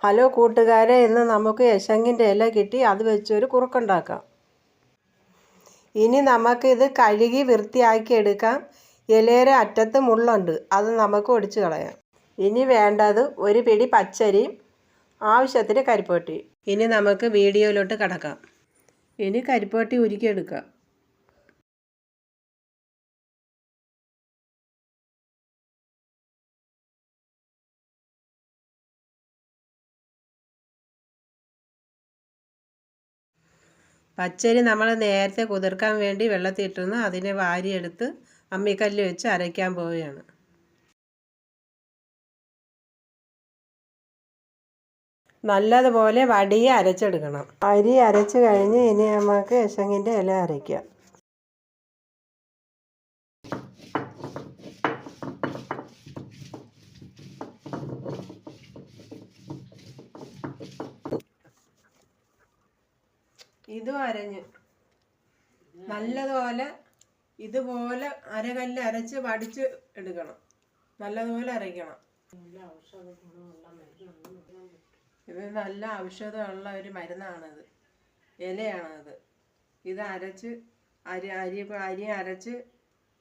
Hello കൂട്ടുകാരെ, ഇന്ന് നമുക്ക് യശങ്ങിൻ്റെ ഇല കിട്ടി, അത് വെച്ചൊരു കുറുക്കുണ്ടാക്കാം. ഇനി നമുക്കിത് കഴുകി വൃത്തിയാക്കി എടുക്കാം. ഇലയുടെ അറ്റത്ത് മുള്ളുണ്ട്, അത് നമുക്ക് ഒടിച്ചു കളയാം. ഇനി വേണ്ടത് ഒരു പിടി പച്ചരിയും ആവശ്യത്തിന് കരിപ്പോട്ടി. ഇനി നമുക്ക് വീഡിയോയിലോട്ട് കടക്കാം. ഇനി കരിപ്പോട്ടി ഉരുക്കിയെടുക്കാം. പച്ചരി നമ്മൾ നേരത്തെ കുതിർക്കാൻ വേണ്ടി വെള്ളത്തിട്ടിരുന്നു. അതിനെ വാരിയെടുത്ത് അമ്മിക്കല്ല് വെച്ച് അരയ്ക്കാൻ പോവുകയാണ്. നല്ലതുപോലെ വടിയെ അരച്ചെടുക്കണം. അരി അരച്ച് കഴിഞ്ഞ് ഇനി നമുക്ക് യശങ്ങിൻ്റെ ഇല അരയ്ക്കാം. ഇതും അരഞ്ഞ് നല്ലതുപോലെ ഇതുപോലെ അരകല്ല് അരച്ച് വടിച്ച് എടുക്കണം. നല്ലതുപോലെ അരയ്ക്കണം. ഇത് നല്ല ഔഷധമുള്ള ഒരു മരുന്നാണിത്, ഇലയാണത്. ഇത് അരച്ച് അരി അരച്ച്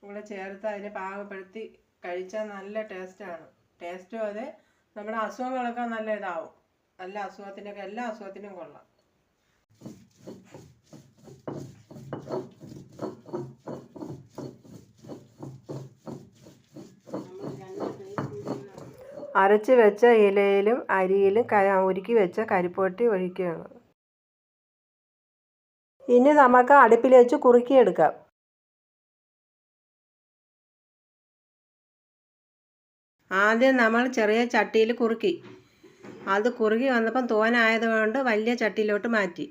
കൂടെ ചേർത്ത് അതിനെ പാകപ്പെടുത്തി കഴിച്ചാൽ നല്ല ടേസ്റ്റാണ്. ടേസ്റ്റും അതെ, നമ്മുടെ അസുഖങ്ങളൊക്കെ നല്ല ഇതാവും. നല്ല അസുഖത്തിനൊക്കെ എല്ലാ അസുഖത്തിനും കൊള്ളാം. അരച്ച് വെച്ച ഇലയിലും അരിയിലും ഉരുക്കി വെച്ച കരിപ്പോട്ടി ഒഴിക്കുകയാണ്. ഇനി നമുക്ക് അടുപ്പിൽ വെച്ച് കുറുക്കിയെടുക്കാം. ആദ്യം നമ്മൾ ചെറിയ ചട്ടിയിൽ കുറുക്കി. അത് കുറുകി വന്നപ്പം തോനായതുകൊണ്ട് വലിയ ചട്ടിയിലോട്ട് മാറ്റി.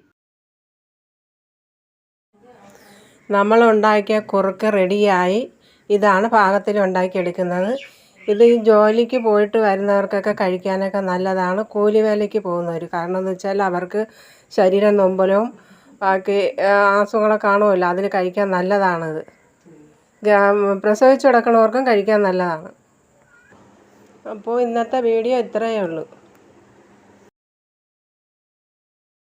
നമ്മൾ ഉണ്ടാക്കിയ കുറുക്ക് റെഡിയായി. ഇതാണ് പാകത്തിൽ ഉണ്ടാക്കിയെടുക്കുന്നത്. ഇത് ഈ ജോലിക്ക് പോയിട്ട് വരുന്നവർക്കൊക്കെ കഴിക്കാനൊക്കെ നല്ലതാണ്. കൂലിവേലയ്ക്ക് പോകുന്നവർ, കാരണം എന്ന് വെച്ചാൽ അവർക്ക് ശരീരം നൊമ്പലവും ബാക്കി അസുഖങ്ങളൊക്കെ കാണുമല്ലോ, അതിന് കഴിക്കാൻ നല്ലതാണിത്. പ്രസവിച്ച് കിടക്കുന്നവർക്കും കഴിക്കാൻ നല്ലതാണ്. അപ്പോൾ ഇന്നത്തെ വീഡിയോ ഇത്രയേ ഉള്ളൂ.